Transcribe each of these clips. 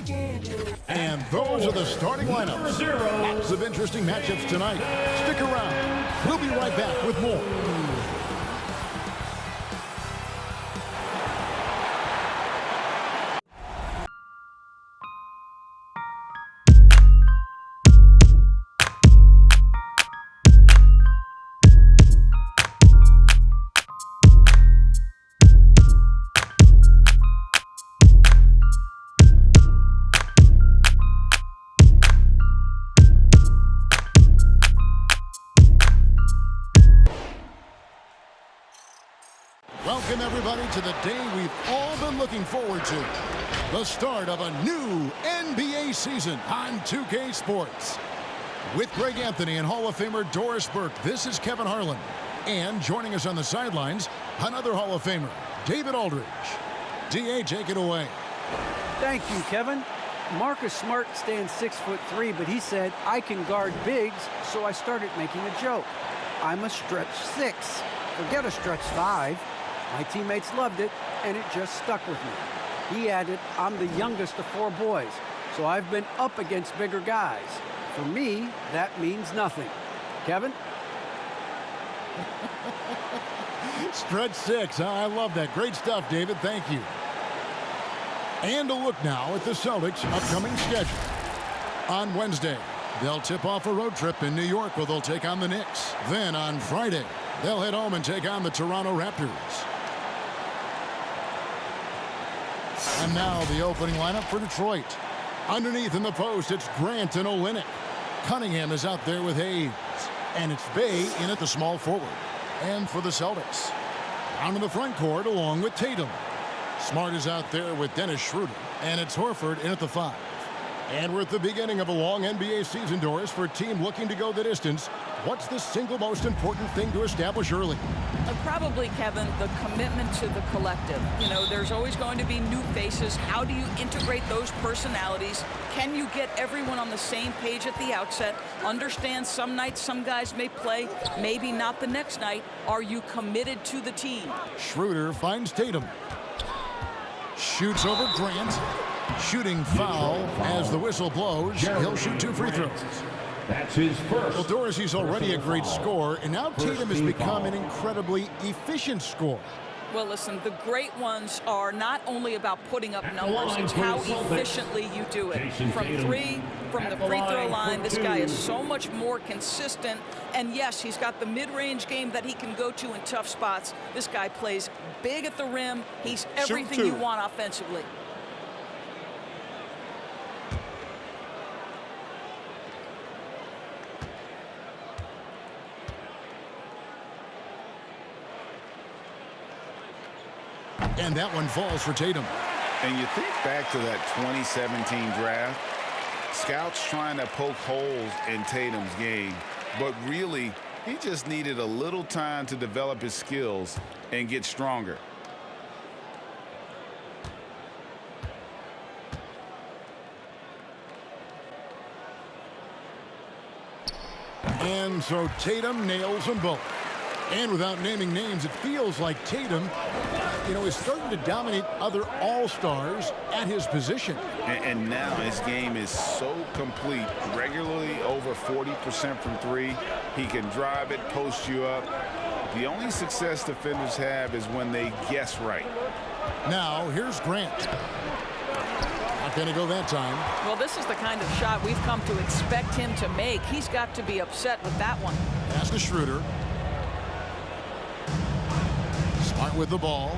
And those are the starting lineups. Lots of interesting matchups tonight. Stick around. We'll be right back with more. Welcome, everybody, to the day we've all been looking forward to. The start of a new NBA season on 2K Sports. With Greg Anthony and Hall of Famer Doris Burke, this is Kevin Harlan. And joining us on the sidelines, another Hall of Famer, David Aldridge. DA, take it away. Thank you, Kevin. Marcus Smart stands 6'3", but he said, I can guard bigs, so I started making a joke. I'm a stretch 6. Forget a stretch 5. My teammates loved it, and it just stuck with me. He added, I'm the youngest of 4 boys, so I've been up against bigger guys. For me, that means nothing. Kevin? Stretch 6, I love that. Great stuff, David. Thank you. And a look now at the Celtics' upcoming schedule. On Wednesday, they'll tip off a road trip in New York where they'll take on the Knicks. Then on Friday, they'll head home and take on the Toronto Raptors. And now the opening lineup for Detroit. Underneath in the post, it's Grant and Olynyk. Cunningham is out there with Hayes. And it's Bay in at the small forward. And for the Celtics, down in the front court along with Tatum. Smart is out there with Dennis Schroeder. And it's Horford in at the 5. And we're at the beginning of a long NBA season, Doris, for a team looking to go the distance. What's the single most important thing to establish early? Probably, Kevin, the commitment to the collective. You know, there's always going to be new faces. How do you integrate those personalities? Can you get everyone on the same page at the outset? Understand some nights some guys may play, maybe not the next night. Are you committed to the team? Schroeder finds Tatum. Shoots over Grant. Shooting foul as the whistle blows. He'll shoot 2 free throws. That's his first. Well, Doris, he's already a great scorer, and now Tatum has become an incredibly efficient scorer. Well, listen, the great ones are not only about putting up numbers, it's how efficiently you do it. From 3, from the free throw line, this guy is so much more consistent. And yes, he's got the mid-range game that he can go to in tough spots. This guy plays big at the rim. He's everything you want offensively. And that one falls for Tatum. And you think back to that 2017 draft, scouts trying to poke holes in Tatum's game, but really, he just needed a little time to develop his skills and get stronger. And so Tatum nails them both. And without naming names, it feels like Tatum, is starting to dominate other all-stars at his position. And now his game is so complete, regularly over 40% from 3. He can drive it, post you up. The only success defenders have is when they guess right. Now, here's Grant. Not going to go that time. Well, this is the kind of shot we've come to expect him to make. He's got to be upset with that one. Pass to Schroeder. Smart with the ball.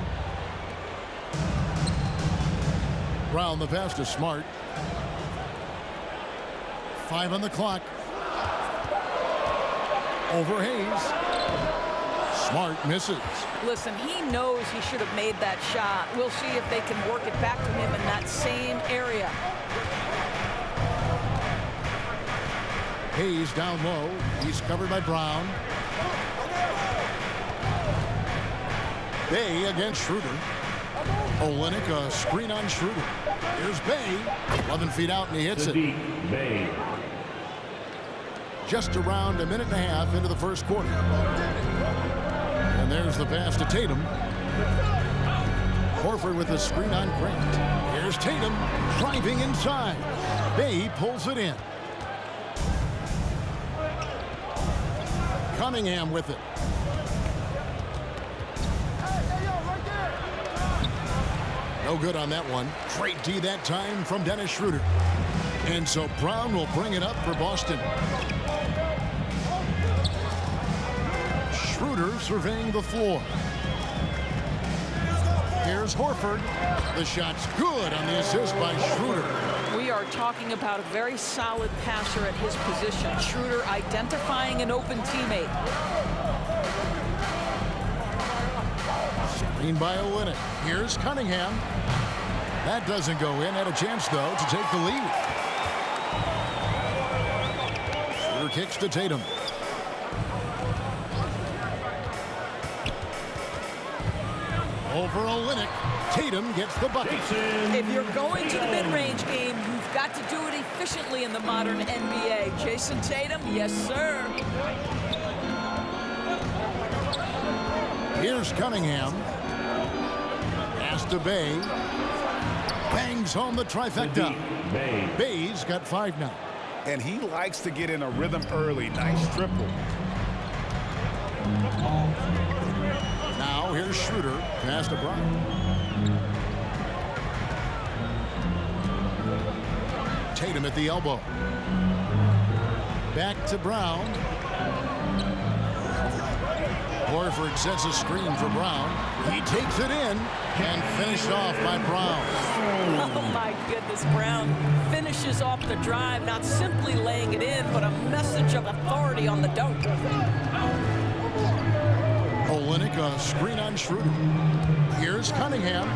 Brown the pass to Smart. 5 on the clock. Over Hayes. Smart misses. Listen, he knows he should have made that shot. We'll see if they can work it back to him in that same area. Hayes down low. He's covered by Brown. Bay against Schroeder. Olynyk, a screen on Schroeder. Here's Bay. 11 feet out, and he hits it. Bay. Just around a minute and a half into the first quarter. And there's the pass to Tatum. Horford with a screen on Grant. Here's Tatum driving inside. Bay pulls it in. Cunningham with it. No good on that one. Straight D that time from Dennis Schroeder. And so Brown will bring it up for Boston. Schroeder surveying the floor. Here's Horford. The shot's good on the assist by Schroeder. We are talking about a very solid passer at his position. Schroeder identifying an open teammate. Screen by Olynyk. Here's Cunningham. That doesn't go in. Had a chance, though, to take the lead. Schroeder kicks to Tatum. Over Olynyk. Tatum gets the bucket. If you're going to the mid-range game, you've got to do it efficiently in the modern NBA. Jason Tatum, yes, sir. Here's Cunningham. Pass to Bay. Bangs home the trifecta. Bay's got 5 now. And he likes to get in a rhythm early. Nice triple. Now here's Schroeder. Pass to Brown. Tatum at the elbow. Back to Brown. Horford sets a screen for Brown. He takes it in and finished off by Brown. Oh, my goodness. Brown finishes off the drive, not simply laying it in, but a message of authority on the dunk. Olynyk, a screen on Schroeder. Here's Cunningham.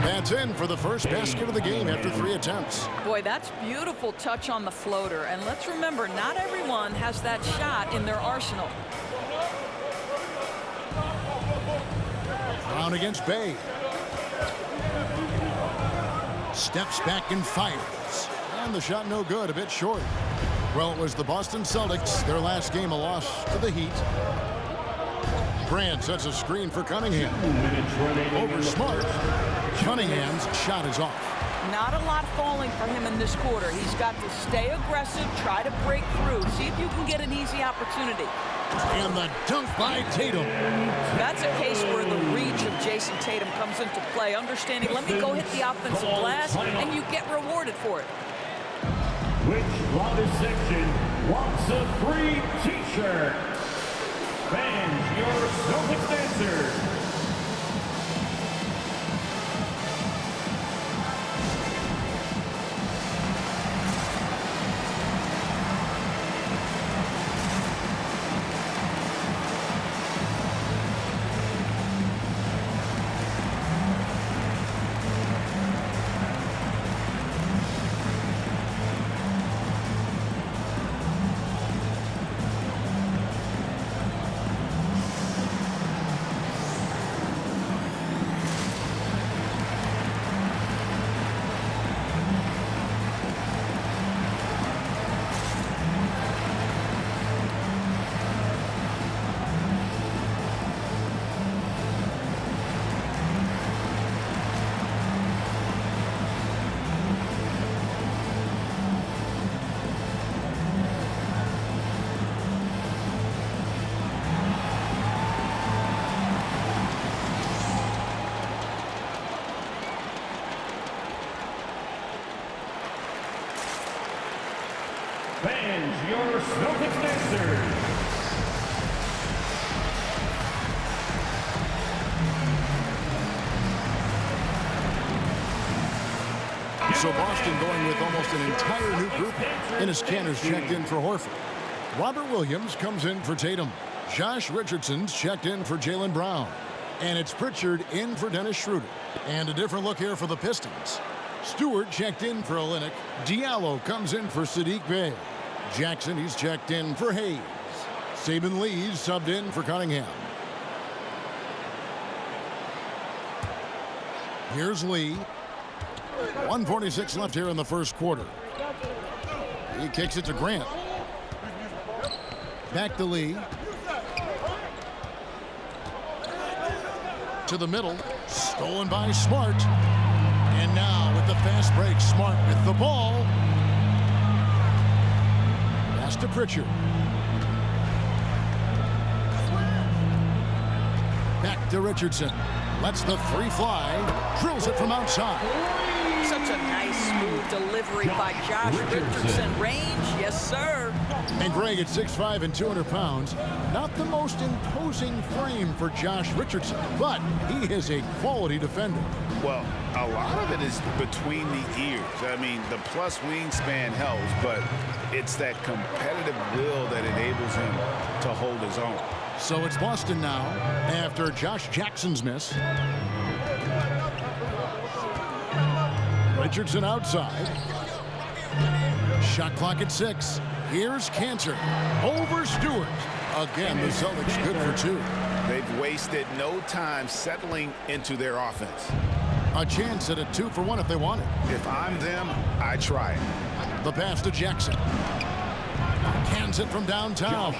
That's in for the first basket of the game after 3 attempts. Boy, that's beautiful touch on the floater. And let's remember, not everyone has that shot in their arsenal. Brown against Bay. Steps back and fires. And the shot no good, a bit short. Well, it was the Boston Celtics, their last game a loss to the Heat. Grant sets a screen for Cunningham. Over Smart. Cunningham's shot is off. Not a lot falling for him in this quarter. He's got to stay aggressive, try to break through, see if you can get an easy opportunity. And the dunk by Tatum. That's a case where the reach of Jason Tatum comes into play. Understanding, let me go hit the offensive glass, and you get rewarded for it. Which loudest section wants a free t-shirt? Fans, your Celtics dancers. Fans, your Celtics dancers. So Boston going with almost an entire new group. Ennis Cantor's checked in for Horford. Robert Williams comes in for Tatum. Josh Richardson's checked in for Jaylen Brown. And it's Pritchard in for Dennis Schroeder. And a different look here for the Pistons. Stewart checked in for Olynyk. Diallo comes in for Sadiq Bey. Jackson, he's checked in for Hayes. Saban Lee's subbed in for Cunningham. Here's Lee. 1:46 left here in the first quarter. He kicks it to Grant. Back to Lee. To the middle. Stolen by Smart. And now with the fast break, Smart with the ball. Pass to Pritchard. Back to Richardson. Lets the three fly. Drills it from outside. Such a nice, smooth delivery by Josh Richardson. Range, yes, sir. And Greg at 6'5" and 200 pounds. Not the most imposing frame for Josh Richardson, but he is a quality defender. Well, a lot of it is between the ears. I mean, the plus wingspan helps, but it's that competitive will that enables him to hold his own. So it's Boston now after Josh Jackson's miss. Richardson outside. Shot clock at 6. Here's Cantor over Stewart. Again, the Celtics good for 2. They've wasted no time settling into their offense. A chance at a 2-for-1 if they want it. If I'm them, I try it. The pass to Jackson. Cans it from downtown.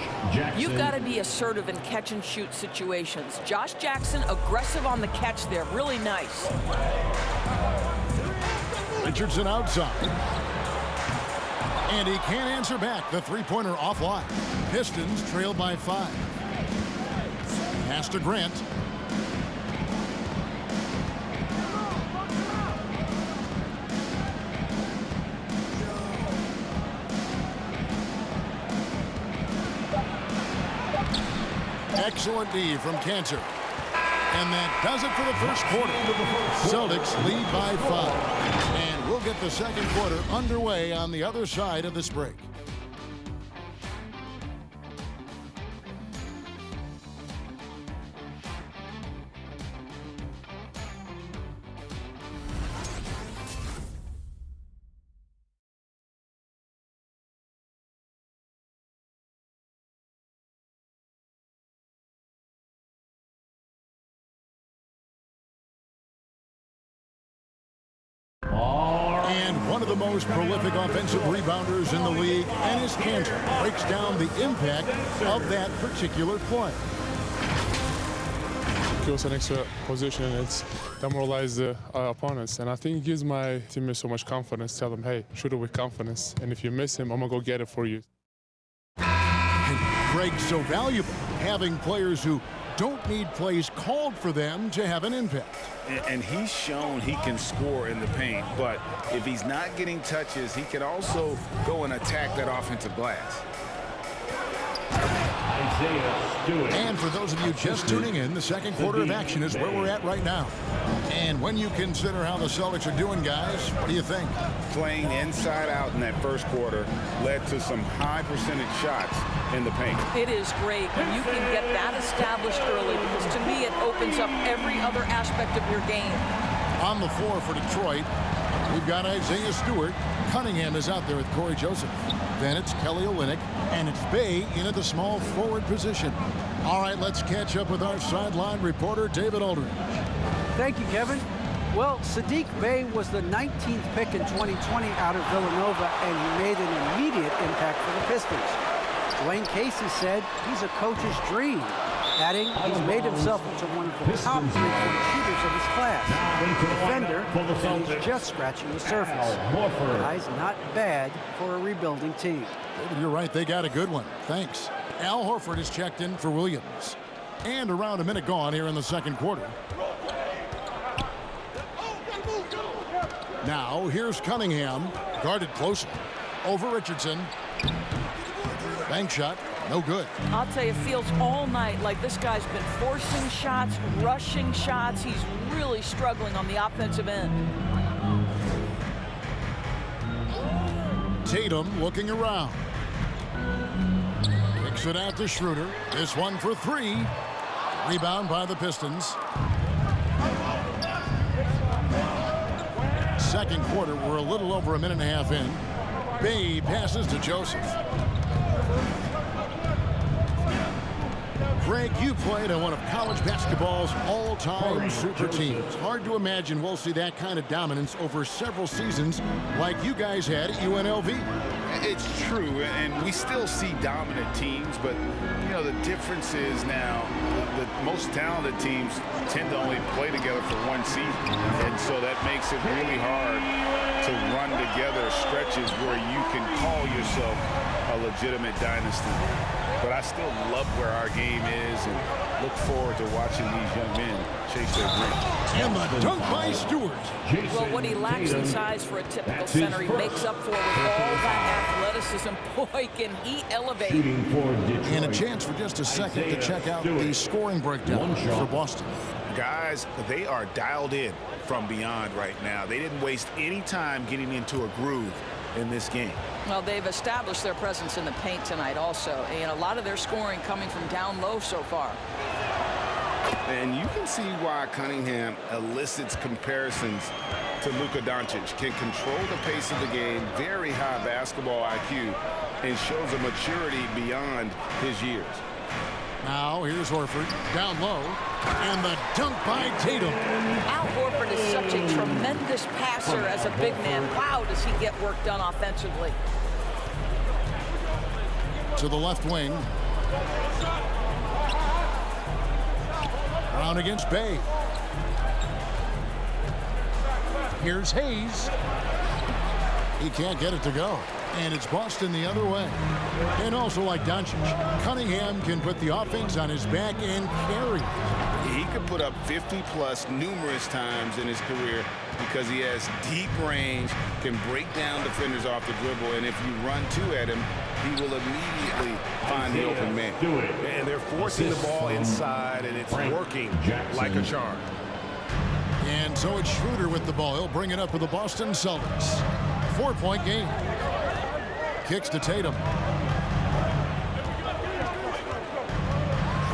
You've got to be assertive in catch-and-shoot situations. Josh Jackson, aggressive on the catch there. Really nice. Richardson outside. And he can't answer back. The three-pointer offline. Pistons trail by 5. Pass to Grant. Excellent D from Cantor. And that does it for the first quarter. Celtics lead by 5. And we'll get the second quarter underway on the other side of this break. And one of the most prolific offensive rebounders in the league, Enes Kanter, breaks down the impact of that particular play. Kills an extra position, it's demoralizes the opponents. And I think it gives my teammates so much confidence. Tell them, hey, shoot it with confidence. And if you miss him, I'm going to go get it for you. And Greg's so valuable, having players who don't need plays called for them to have an impact. And he's shown he can score in the paint, but if he's not getting touches, he can also go and attack that offensive glass. And for those of you just tuning in, the second quarter of action is where we're at right now. And when you consider how the Celtics are doing, guys, what do you think? Playing inside out in that first quarter led to some high percentage shots in the paint. It is great when you can get that established early, because to me it opens up every other aspect of your game. On the floor for Detroit, we've got Isaiah Stewart. Cunningham is out there with Corey Joseph. Then it's Kelly Olynyk, and it's Bey in at the small forward position. All right, let's catch up with our sideline reporter, David Aldridge. Thank you, Kevin. Well, Saddiq Bey was the 19th pick in 2020 out of Villanova, and he made an immediate impact for the Pistons. Dwayne Casey said he's a coach's dream, adding he's made himself into one of the top three-point shooters of his class. Defender, and he's just scratching the surface. Guy's not bad for a rebuilding team. David, you're right. They got a good one. Thanks. Al Horford is checked in for Williams. And around a minute gone here in the second quarter. Now, here's Cunningham, guarded closely. Over Richardson. Bank shot, no good. I'll tell you, it feels all night like this guy's been forcing shots, rushing shots. He's really struggling on the offensive end. Tatum looking around. Kicks it out to Schroeder. This one for 3. Rebound by the Pistons. Second quarter, we're a little over a minute and a half in. Bey passes to Joseph. Greg, you played on one of college basketball's all-time super teams. Hard to imagine we'll see that kind of dominance over several seasons like you guys had at UNLV. It's true, and we still see dominant teams, but, you know, the difference is now the most talented teams tend to only play together for one season, and so that makes it really hard to run together stretches where you can call yourself a legitimate dynasty. But I still love where our game is and look forward to watching these young men chase their dreams. And the dunk by Stewart. Well, what he lacks in size for a typical center, he makes up for with all that athleticism. Boy, can he elevate. And a chance for just a second to check out the scoring breakdown for Boston. Guys, they are dialed in from beyond right now. They didn't waste any time getting into a groove in this game. Well, they've established their presence in the paint tonight also, and a lot of their scoring coming from down low so far. And you can see why Cunningham elicits comparisons to Luka Doncic. Can control the pace of the game, very high basketball IQ, and shows a maturity beyond his years. Now here's Horford down low, and the dunk by Tatum. Al Horford is such a tremendous passer as a big man. Wow, does he get work done offensively. To the left wing. Brown against Bay. Here's Hayes. He can't get it to go. And it's Boston the other way. And also like Doncic, Cunningham can put the offense on his back and carry. He could put up 50-plus numerous times in his career because he has deep range, can break down defenders off the dribble, and if you run two at him, he will immediately find the open man. And they're forcing the ball inside, and it's working like a charm. And so it's Schroeder with the ball. He'll bring it up for the Boston Celtics. 4-point game. Kicks to Tatum.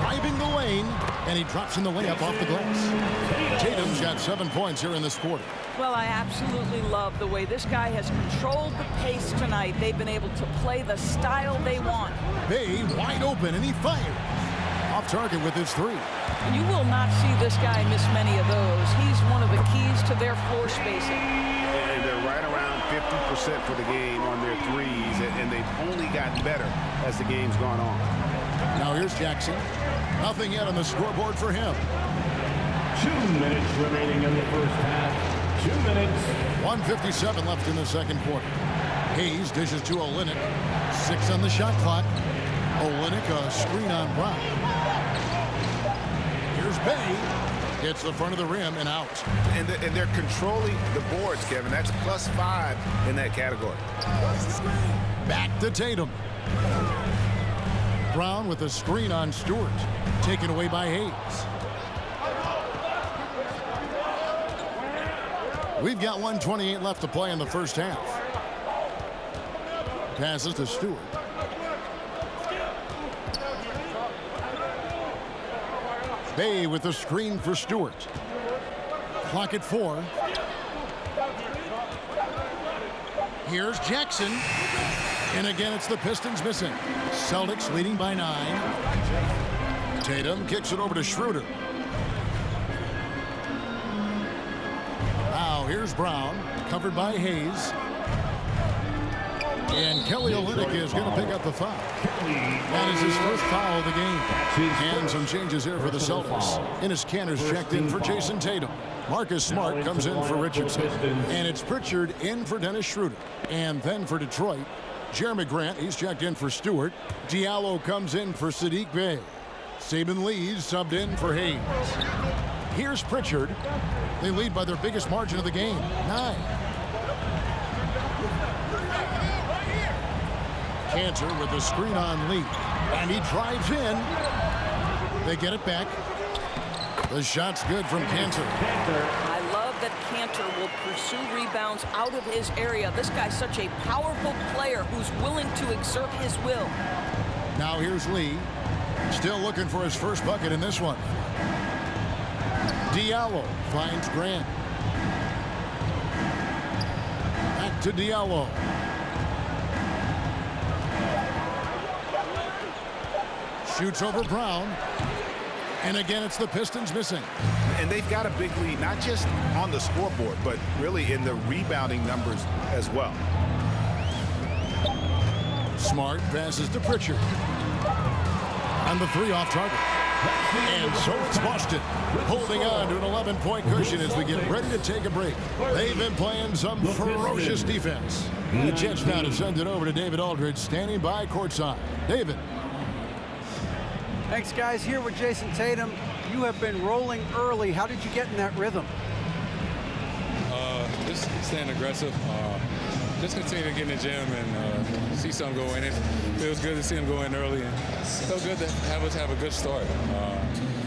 Driving the lane, and he drops in the layup off the glass. Tatum's got 7 points here in this quarter. Well, I absolutely love the way this guy has controlled the pace tonight. They've been able to play the style they want. Bay wide open, and he fires. Off target with his three. You will not see this guy miss many of those. He's one of the keys to their floor spacing. And they're right around 50% for the game on their threes, and they've only gotten better as the game's gone on. Now here's Jackson. Nothing yet on the scoreboard for him. 2 minutes remaining in the first half. 2 minutes. 1:57 left in the second quarter. Hayes dishes to Olynyk. 6 on the shot clock. Olynyk a screen on Brown. Here's Bay. Hits the front of the rim and out. And they're controlling the boards, Kevin. That's +5 in that category. Back to Tatum. Brown with a screen on Stewart. Taken away by Hayes. We've got 1:28 left to play in the first half. Passes to Stewart. Bay with the screen for Stewart. Clock at 4. Here's Jackson. And again, it's the Pistons missing. Celtics leading by 9. Tatum kicks it over to Schroeder. Now here's Brown, covered by Hayes. And Kelly Olynyk is going to pick up the foul. That is his first foul of the game. And some changes here for the Celtics. Enes Kanter's checked in for Jason Tatum. Marcus Smart comes in for Richardson. And it's Pritchard in for Dennis Schroeder. And then for Detroit, Jeremy Grant, he's checked in for Stewart. Diallo comes in for Sadiq Bey. Saban Lee's subbed in for Hayes. Here's Pritchard. They lead by their biggest margin of the game, 9. Kanter with the screen on Lee. And he drives in. They get it back. The shot's good from Kanter. I love that Kanter will pursue rebounds out of his area. This guy's such a powerful player who's willing to exert his will. Now here's Lee. Still looking for his first bucket in this one. Diallo finds Grant. Back to Diallo. Shoots over Brown. And again, it's the Pistons missing. And they've got a big lead, not just on the scoreboard, but really in the rebounding numbers as well. Smart passes to Pritchard. And the three off target. And so it's Boston, holding on to an 11-point cushion as we get ready to take a break. They've been playing some ferocious defense. The chance now to send it over to David Aldridge, standing by courtside. David. Thanks, guys. Here with Jason Tatum. You have been rolling early. How did you get in that rhythm? Just staying aggressive. Just continue to get in the gym and see something go in. It feels good to see him go in early, and so good to have us have a good start.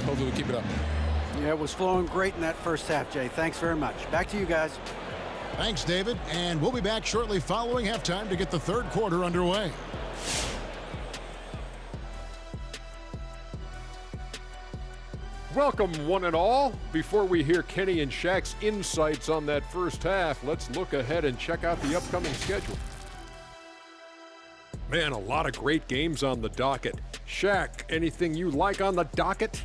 Hopefully we keep it up. Yeah, it was flowing great in that first half, Jay. Thanks very much. Back to you guys. Thanks, David. And we'll be back shortly following halftime to get the third quarter underway. Welcome, one and all. Before we hear Kenny and Shaq's insights on that first half, let's look ahead and check out the upcoming schedule. Man, a lot of great games on the docket. Shaq, anything you like on the docket?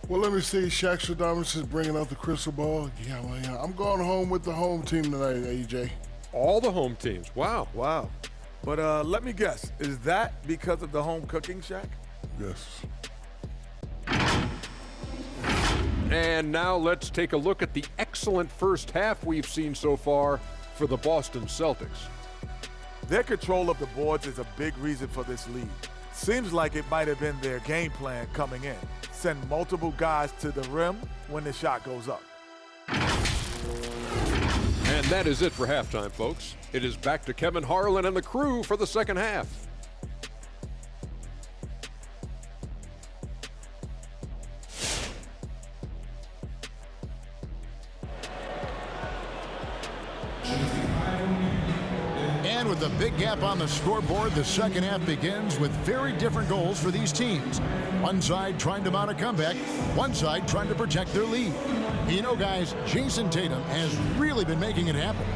Well, let me see. Shaq Stradamus is bringing out the crystal ball. Yeah, I'm going home with the home team tonight, AJ. All the home teams. Wow. Wow. But let me guess. Is that because of the home cooking, Shaq? Yes. And now let's take a look at the excellent first half we've seen so far for the Boston Celtics. Their control of the boards is a big reason for this lead. Seems like it might have been their game plan coming in. Send multiple guys to the rim when the shot goes up. And that is it for halftime, folks. It is back to Kevin Harlan and the crew for the second half. And with the big gap on the scoreboard, the second half begins with very different goals for these teams. One side trying to mount a comeback, one side trying to protect their lead. You know, guys, Jason Tatum has really been making it happen.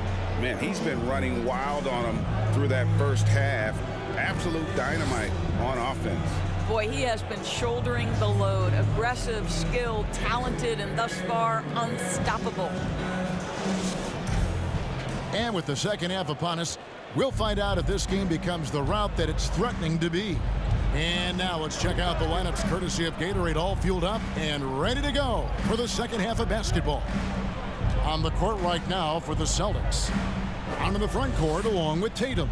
Man, he's been running wild on them through that first half. Absolute dynamite on offense. Boy, he has been shouldering the load. Aggressive, skilled, talented, and thus far unstoppable. And with the second half upon us, we'll find out if this game becomes the route that it's threatening to be. And now let's check out the lineups courtesy of Gatorade, all fueled up and ready to go for the second half of basketball. On the court right now for the Celtics. Onto the front court along with Tatum.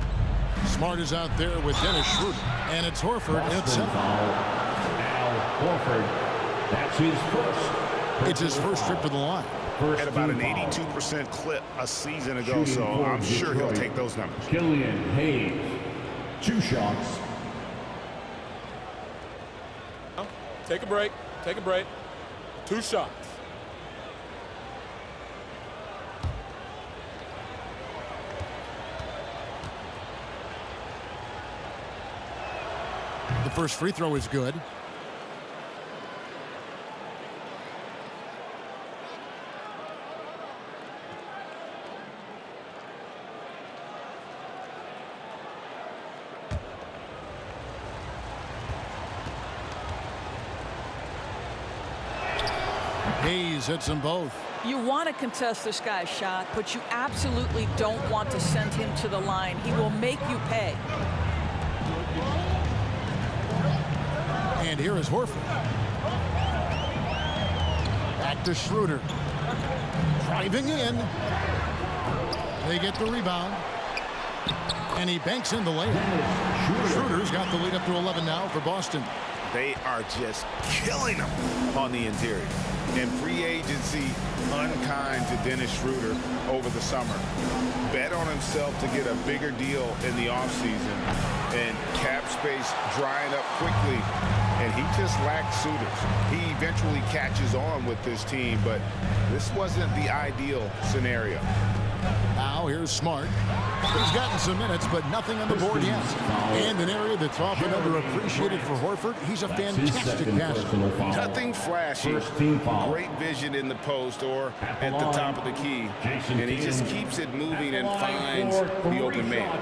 Smart is out there with Dennis Schroeder. And it's Horford at center. Now Horford, that's his first. It's his first trip to the line. At about an 82% clip a season ago, so I'm sure he'll take those numbers. Killian Hayes, 2 shots. Take a break. Take a break. 2 shots. The first free throw is good. Hayes hits them both. You want to contest this guy's shot, but you absolutely don't want to send him to the line. He will make you pay. And here is Horford. Back to Schroeder. Driving in. They get the rebound. And he banks in the layup. Schroeder's got the lead up to 11 now for Boston. They are just killing them on the interior. And free agency unkind to Dennis Schroeder over the summer. Bet on himself to get a bigger deal in the offseason. And cap space drying up quickly. And he just lacked suitors. He eventually catches on with this team, but this wasn't the ideal scenario. Now here's Smart. He's gotten some minutes, but nothing on the board yet. And an area that's often underappreciated for Horford. He's a fantastic passer. Nothing flashy. Great vision in the post or at the top of the key. And he just keeps it moving and finds the open man.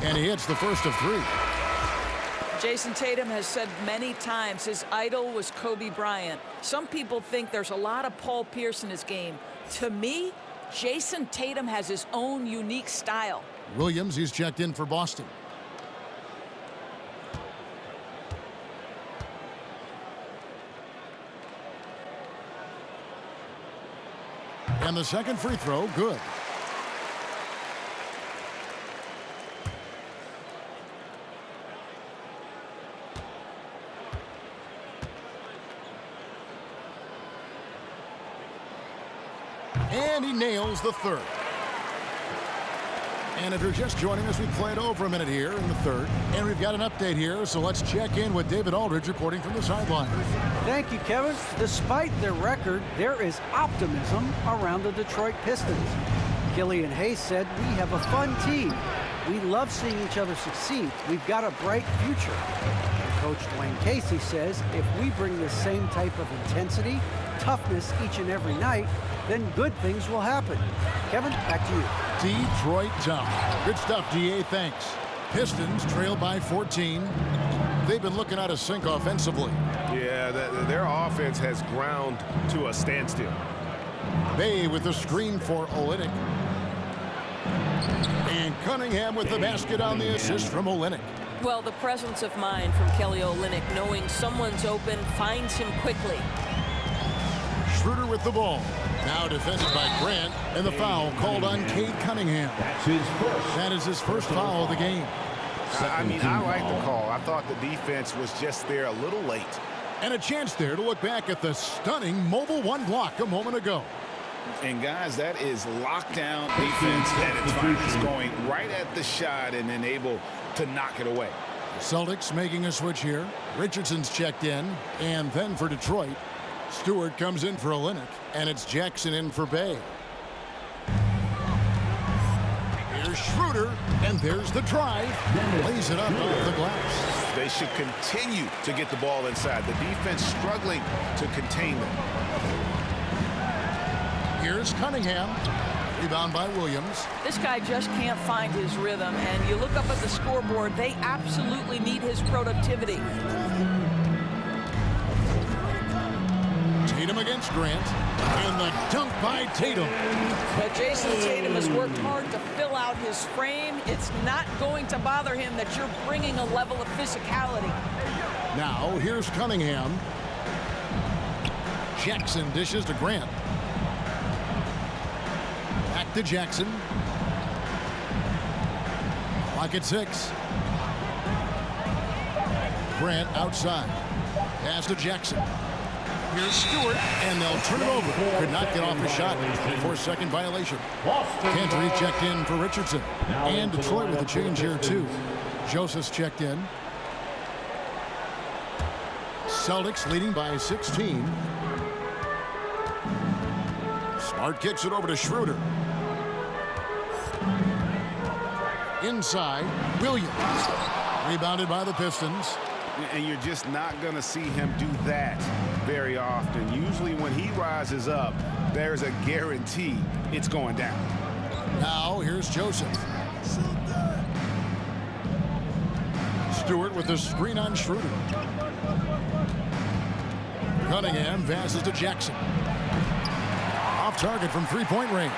And he hits the first of 3. Jason Tatum has said many times his idol was Kobe Bryant. Some people think there's a lot of Paul Pierce in his game. To me, Jason Tatum has his own unique style. Williams, he's checked in for Boston. And the second free throw, good. And he nails the third. And if you're just joining us, we played over a minute here in the third. And we've got an update here, so let's check in with David Aldridge reporting from the sideline. Thank you, Kevin. Despite their record, there is optimism around the Detroit Pistons. Killian Hayes said, "We have a fun team. We love seeing each other succeed. We've got a bright future." Coach Dwayne Casey says, "If we bring the same type of intensity, toughness each and every night, then good things will happen." Kevin, back to you. Detroit tough. Good stuff, DA. Thanks. Pistons trail by 14. They've been looking out of sync offensively. Yeah, their offense has ground to a standstill. Bay with the screen for Olynyk. And Cunningham with the basket on the assist from Olynyk. Well, the presence of mind from Kelly Olynyk, knowing someone's open, finds him quickly. Schroeder with the ball. Now defended by Grant, and the foul called on Cade Cunningham. That is his first foul of the game. I mean, I like the call. I thought the defense was just there a little late. And a chance there to look back at the stunning mobile one block a moment ago. And guys, that is lockdown defense at its finest, going right at the shot and then able to knock it away. Celtics making a switch here. Richardson's checked in, and then for Detroit, Stewart comes in for Olynyk, and it's Jackson in for Bay. Here's Schroeder, and there's the drive. Lays it up off the glass. They should continue to get the ball inside. The defense struggling to contain them. Here's Cunningham. Rebound by Williams. This guy just can't find his rhythm, and you look up at the scoreboard, they absolutely need his productivity. Tatum against Grant, and the dunk by Tatum. But Jason Tatum has worked hard to fill out his frame. It's not going to bother him that you're bringing a level of physicality. Now here's Cunningham. Jackson dishes to Grant. Back to Jackson. Clock at 6. Grant outside. Pass to Jackson. Here's Stewart, and they'll turn it over. Could not get off a shot. 4-second violation. Cantor checked in for Richardson. And Detroit with a change here, too. Joseph's checked in. Celtics leading by 16. Smart kicks it over to Schroeder. Inside, Williams. Rebounded by the Pistons. And you're just not going to see him do that very often. Usually when he rises up, there's a guarantee it's going down. Now here's Joseph. Stewart with the screen on Schroeder. Cunningham passes to Jackson. Off target from three-point range.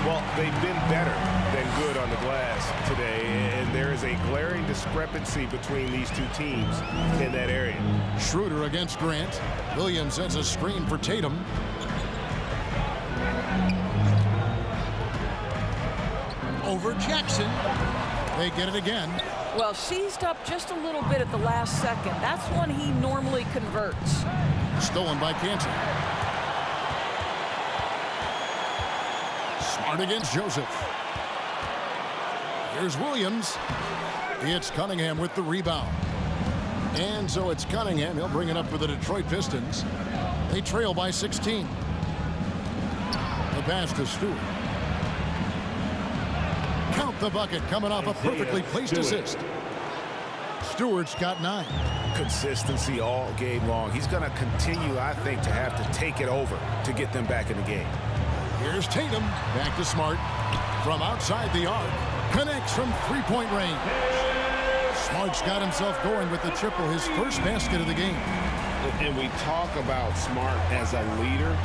Well, they've been better than good on the glass today, and there is a glaring discrepancy between these two teams in that area. Schroeder against Grant. Williams sets a screen for Tatum. Over Jackson. They get it again. Well, seized up just a little bit at the last second. That's when he normally converts. Stolen by Cantor. Smart against Joseph. Here's Williams. It's Cunningham with the rebound. And so it's Cunningham. He'll bring it up for the Detroit Pistons. They trail by 16. The pass to Stewart. Count the bucket coming off a perfectly placed assist. Stewart's got 9. Consistency all game long. He's going to continue, I think, to have to take it over to get them back in the game. Here's Tatum. Back to Smart. From outside the arc. Connects from three-point range. Smart's got himself going with the triple, his first basket of the game. And we talk about Smart as a leader.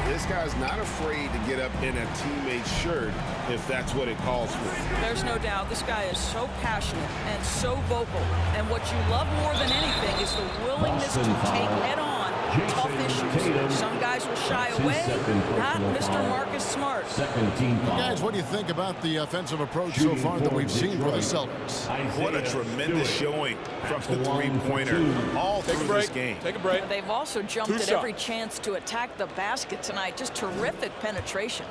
This guy's not afraid to get up in a teammate's shirt if that's what it calls for. There's no doubt this guy is so passionate and so vocal. And what you love more than anything is the willingness to take head-on tough issues. Some guys will shy away, not Mr. Marcus Smart. Guys, what do you think about the offensive approach so far that we've seen for the Celtics? What a tremendous showing from the three-pointer all through this game. Take a break. They've also jumped at every chance to attack the basket tonight. Just terrific penetration.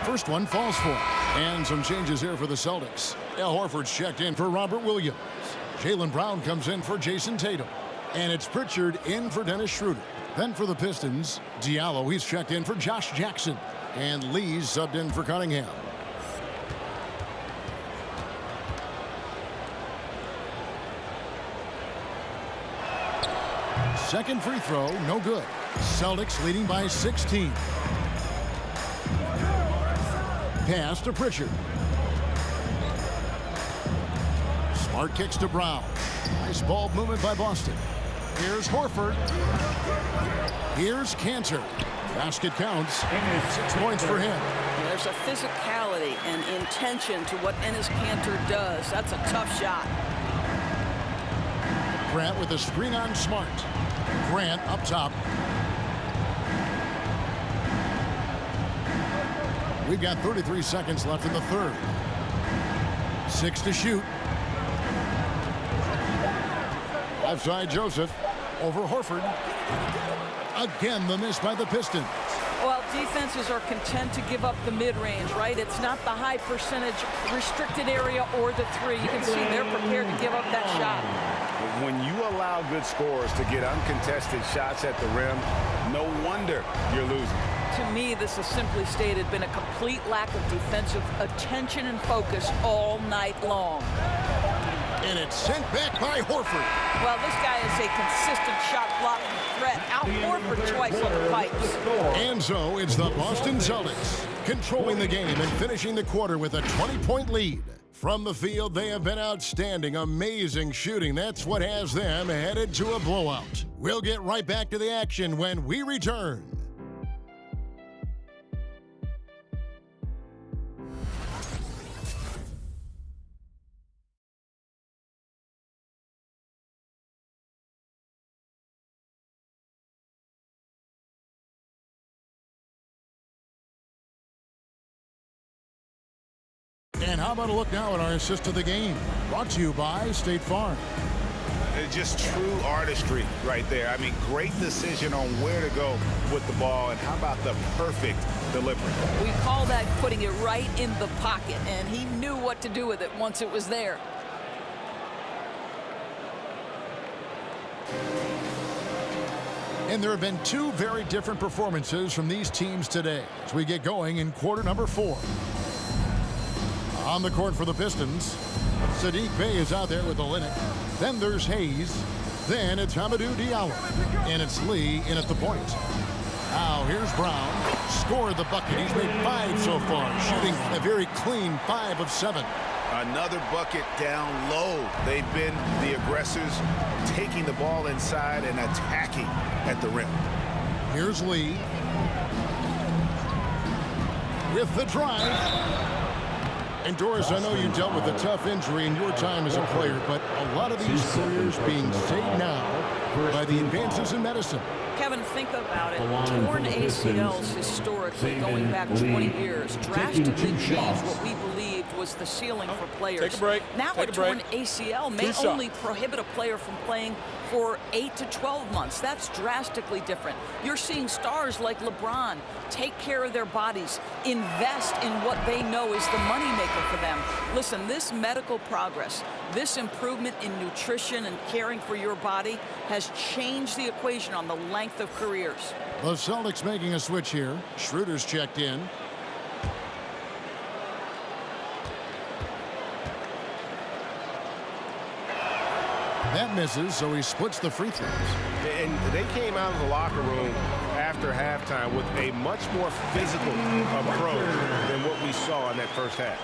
First one falls for him. And some changes here for the Celtics. Al Horford's checked in for Robert Williams. Jaylen Brown comes in for Jason Tatum. And it's Pritchard in for Dennis Schroeder. Then for the Pistons, Diallo, he's checked in for Josh Jackson. And Lee's subbed in for Cunningham. Second free throw, no good. Celtics leading by 16. Pass to Pritchard. Smart kicks to Brown. Nice ball movement by Boston. Here's Horford. Here's Cantor. Basket counts. 6 points for him. There's a physicality and intention to what Enes Kanter does. That's a tough shot. Grant with a screen on Smart. Grant up top. We've got 33 seconds left in the third. 6 to shoot. Left side, Joseph. Over Horford. Again, the miss by the Pistons. Well, defenses are content to give up the mid-range, right? It's not the high percentage restricted area or the three. You can see they're prepared to give up that shot. When you allow good scorers to get uncontested shots at the rim, no wonder you're losing. To me, this has simply stated been a complete lack of defensive attention and focus all night long. And it's sent back by Horford. Well, this guy is a consistent shot blocking threat. Out Horford twice on the pipes. And so it's the Boston Celtics controlling the game and finishing the quarter with a 20-point lead. From the field, they have been outstanding, amazing shooting. That's what has them headed to a blowout. We'll get right back to the action when we return. And how about a look now at our assist of the game? Brought to you by State Farm. Just true artistry right there. I mean, great decision on where to go with the ball, and how about the perfect delivery? We call that putting it right in the pocket, and he knew what to do with it once it was there. And there have been two very different performances from these teams today as we get going in quarter number 4. On the court for the Pistons, Sadiq Bey is out there with the Olynyk. Then there's Hayes. Then it's Hamidou Diallo. And it's Lee in at the point. Now here's Brown. Scored the bucket. He's made 5 so far, shooting a very clean 5 of 7. Another bucket down low. They've been the aggressors, taking the ball inside and attacking at the rim. Here's Lee. With the drive. And Doris, I know you dealt with a tough injury in your time as a player, but a lot of these careers being saved now by the advances in medicine. Kevin, think about it. Torn ACLs historically, going back 20 years, drastically changed what we believed was the ceiling for players. Take a break. Now a torn ACL may only prohibit a player from playing for 8 to 12 months. That's drastically different. You're seeing stars like LeBron take care of their bodies, invest in what they know is the moneymaker for them. Listen, this medical progress, this improvement in nutrition and caring for your body has changed the equation on the length of careers. The Celtics making a switch here. Schroeder's checked in. That misses, so he splits the free throws. And they came out of the locker room after halftime with a much more physical approach than what we saw in that first half.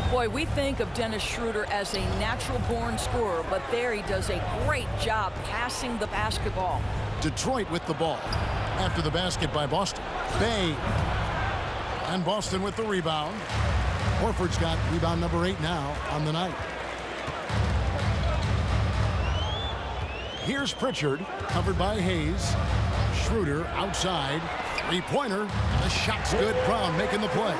Boy, we think of Dennis Schroeder as a natural-born scorer, but there he does a great job passing the basketball. Detroit with the ball. After the basket by Boston. Bay. And Boston with the rebound. Horford's got rebound number 8 now on the night. Here's Pritchard, covered by Hayes. Schroeder outside. Three-pointer. The shot's good. Brown making the play.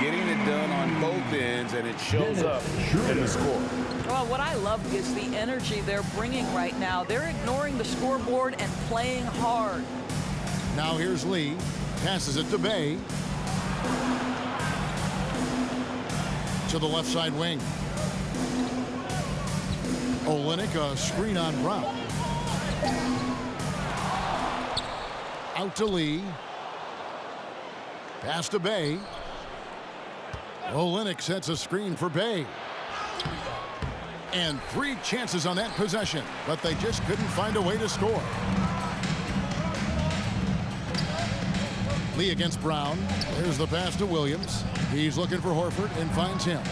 Getting it done on both ends, and it shows up in the score. Well, what I love is the energy they're bringing right now. They're ignoring the scoreboard and playing hard. Now here's Lee. Passes it to Bay. To the left side wing. Olynyk, a screen on Brown. Out to Lee. Pass to Bay. Olynyk sets a screen for Bay. And 3 chances on that possession, but they just couldn't find a way to score. Lee against Brown. There's the pass to Williams. He's looking for Horford and finds him.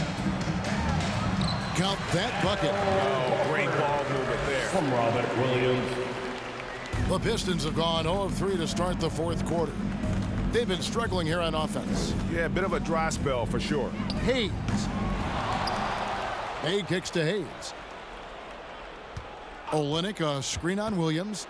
Count that bucket. Oh, great ball movement there. From Robert Williams. The Pistons have gone 0 of 3 to start the 4th quarter. They've been struggling here on offense. Yeah, a bit of a dry spell for sure. Hayes. Bay kicks to Hayes. Olynyk, a screen on Williams.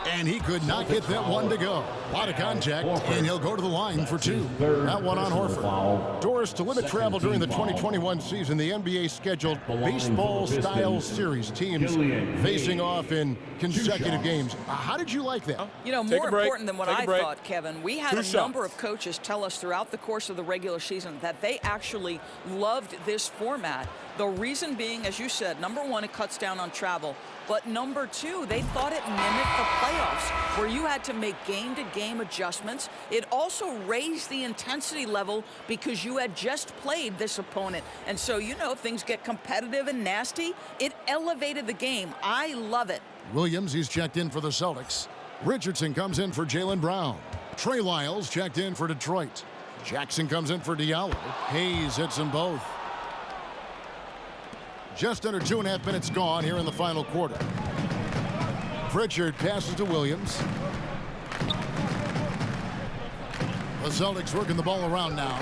And he could not get that one to go. A lot of contact, and he'll go to the line for 2. That one on Horford. Doris, to limit travel during the 2021 season, the NBA scheduled baseball-style series teams facing off in consecutive games. How did you like that? You know, more important than what I thought, Kevin. We had a number of coaches tell us throughout the course of the regular season that they actually loved this format. The reason being, as you said, number 1, it cuts down on travel. But number 2, they thought it mimicked the playoffs, where you had to make game-to-game adjustments. It also raised the intensity level because you had just played this opponent. And so, you know, things get competitive and nasty. It elevated the game. I love it. Williams, he's checked in for the Celtics. Richardson comes in for Jaylen Brown. Trey Lyles checked in for Detroit. Jackson comes in for Diallo. Hayes hits them both. Just under 2.5 minutes gone here in the final quarter. Pritchard passes to Williams. The Celtics working the ball around now.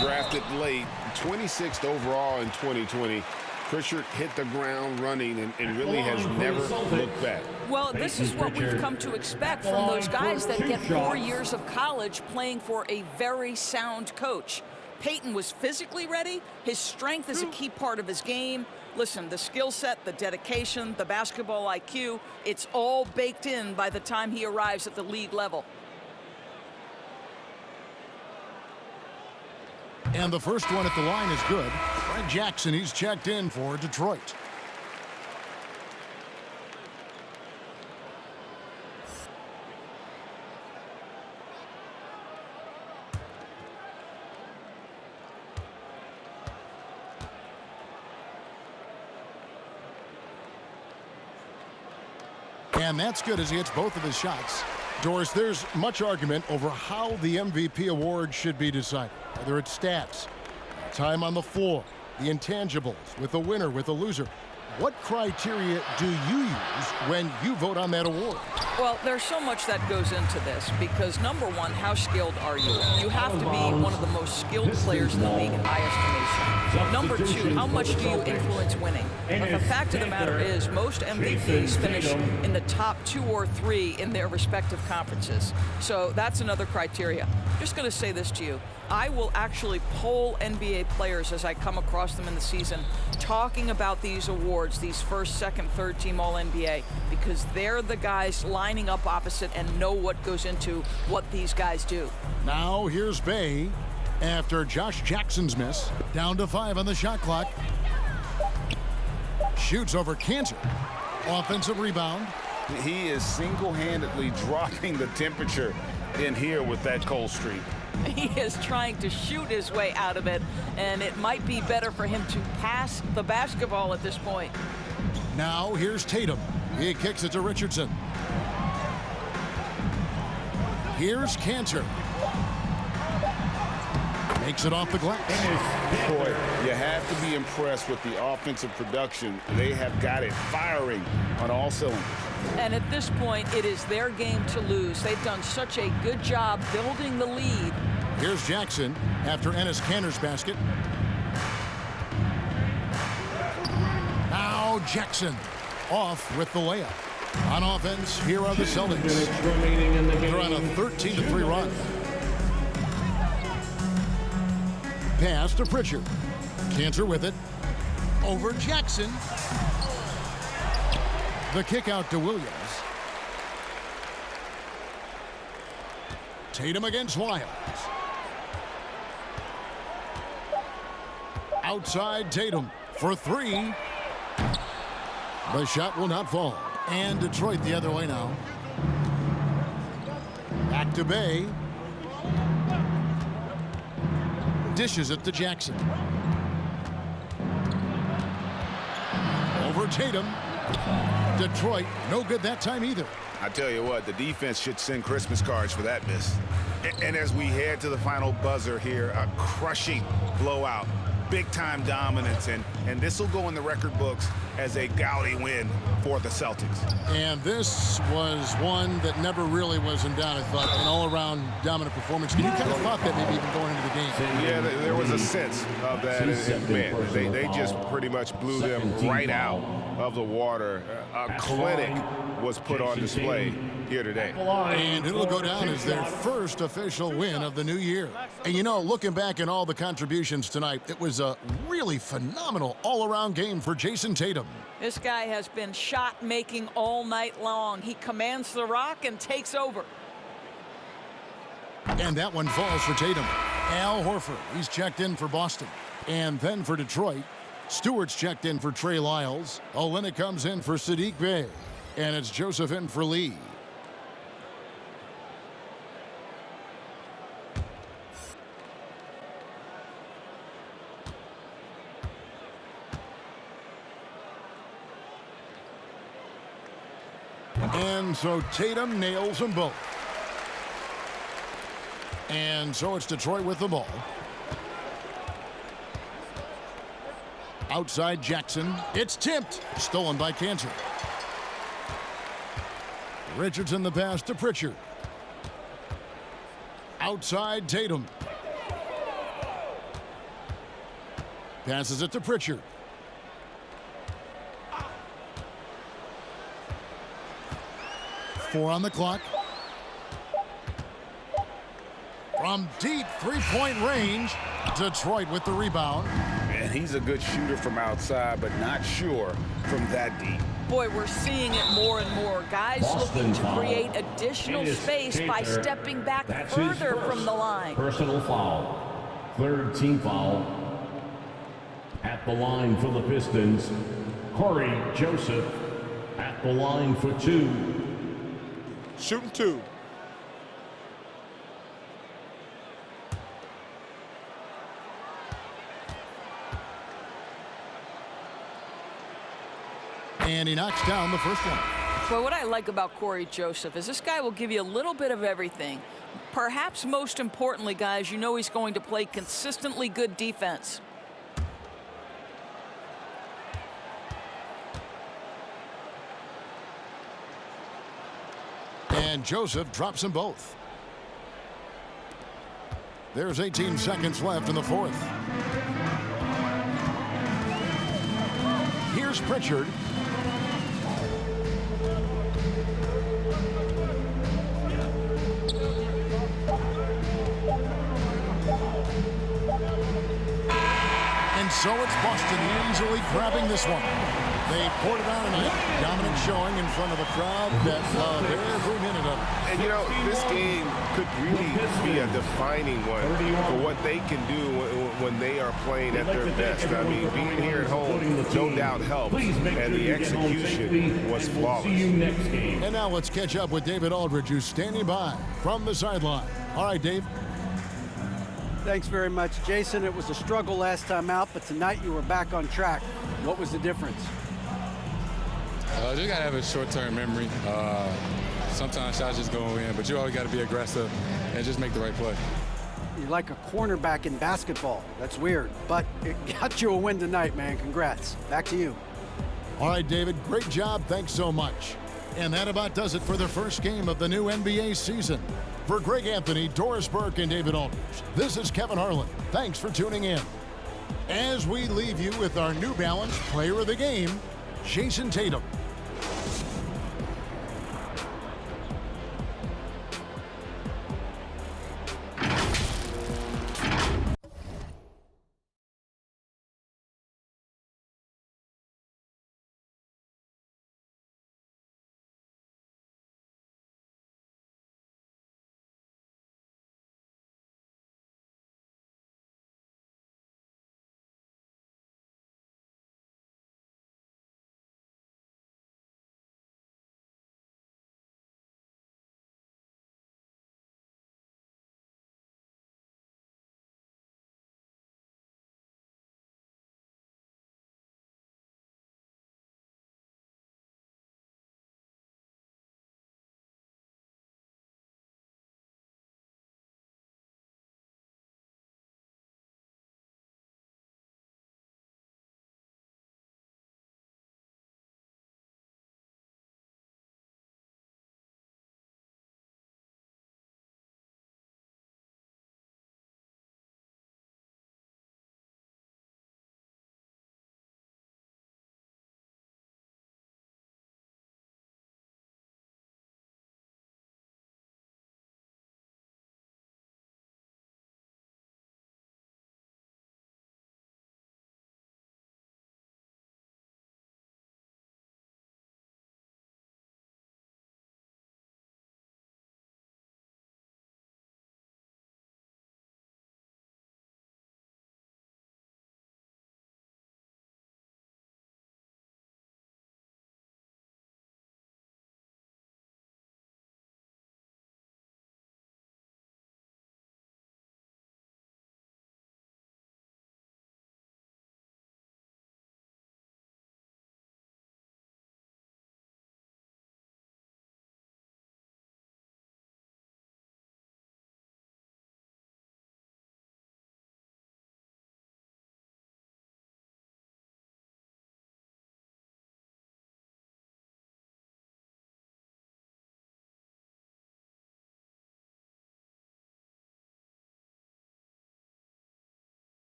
Drafted late, 26th overall in 2020. Pritchard hit the ground running and really has never looked back. Well, this is what we've come to expect from those guys that get 4 years of college playing for a very sound coach. Peyton was physically ready. His strength is a key part of his game. Listen, the skill set, the dedication, the basketball IQ, it's all baked in by the time he arrives at the league level. And the first one at the line is good. Fred Jackson, he's checked in for Detroit. And that's good as he hits both of his shots. Doris, there's much argument over how the MVP award should be decided. Whether it's stats, time on the floor, the intangibles, with a winner, with a loser. What criteria do you use when you vote on that award? Well, there's so much that goes into this because, number 1, how skilled are you? You have to be one of the most skilled players in the league in my estimation. Number 2, how much do you influence winning? But the fact of the matter is most MVPs finish in the top 2 or 3 in their respective conferences. So that's another criteria. I'm just going to say this to you. I will actually poll NBA players as I come across them in the season talking about these awards, these first, second, third team All-NBA, because they're the guys lining up opposite and know what goes into what these guys do. Now here's Bay after Josh Jackson's miss. Down to 5 on the shot clock. Shoots over Cantor. Offensive rebound. He is single-handedly dropping the temperature in here with that cold streak. He is trying to shoot his way out of it, and it might be better for him to pass the basketball at this point. Now here's Tatum. He kicks it to Richardson. Here's Cantor. Makes it off the glass. Boy, you have to be impressed with the offensive production. They have got it firing on all cylinders. And at this point, it is their game to lose. They've done such a good job building the lead. Here's Jackson after Enes Kanter's basket. Now Jackson off with the layup. On offense, here are the Celtics. They're on a 13-3 run. Pass to Pritchard. Cantor with it. Over Jackson. The kick out to Williams. Tatum against Wiles. Outside Tatum for three. The shot will not fall. And Detroit the other way now. Back to Bay. Dishes it to Jackson. Over Tatum. Detroit, no good that time either. I tell you what, the defense should send Christmas cards for that miss. And as we head to the final buzzer here, a crushing blowout, big-time dominance, and this will go in the record books as a gaudy win for the Celtics. And this was one that never really was in doubt, I thought, an all-around dominant performance. You kind of thought that maybe even going into the game. Yeah, there was a sense of that. Man, they just pretty much blew them right out of the water. A clinic was put on display here today. And it'll go down as their first official win of the new year. And you know, looking back at all the contributions tonight, it was a really phenomenal all-around game for Jason Tatum. This guy has been shot-making all night long. He commands the rock and takes over. And that one falls for Tatum. Al Horford, he's checked in for Boston. And then for Detroit, Stewart's checked in for Trey Lyles. Olynyk comes in for Saddiq Bey. And it's Joseph in for Lee. And so Tatum nails them both. And so it's Detroit with the ball. Outside Jackson. It's tipped. Stolen by Cantor. Richardson the pass to Pritchard. Outside Tatum. Passes it to Pritchard. Four on the clock. From deep three-point range, Detroit with the rebound. And he's a good shooter from outside, but not sure from that deep. Boy, we're seeing it more and more. Guys looking to create additional space by stepping back further from the line. Personal foul. Third team foul. At the line for the Pistons, Corey Joseph at the line for two. Shooting two. And he knocks down the first one. Well, what I like about Corey Joseph is this guy will give you a little bit of everything. Perhaps most importantly, guys, you know he's going to play consistently good defense. And Joseph drops them both. There's 18 seconds left in the fourth. Here's Pritchard. And so it's Boston easily grabbing this one. They poured it on tonight. Dominant showing in front of a crowd that loved every minute of it. And, you know, this game could really be a defining one for what they can do when they are playing at their best. I mean, being here at home, no doubt helps, and the execution was flawless. And now let's catch up with David Aldridge, who's standing by from the sideline. All right, Dave. Thanks very much, Jason. It was a struggle last time out, but tonight you were back on track. What was the difference? Just got to have a short-term memory. Sometimes shots just go in, but you always got to be aggressive and just make the right play. You're like a cornerback in basketball. That's weird, but it got you a win tonight, man. Congrats. Back to you. All right, David, great job. Thanks so much. And that about does it for the first game of the new NBA season. For Greg Anthony, Doris Burke, and David Aldridge, this is Kevin Harlan. Thanks for tuning in. As we leave you with our New Balance Player of the Game, Jason Tatum.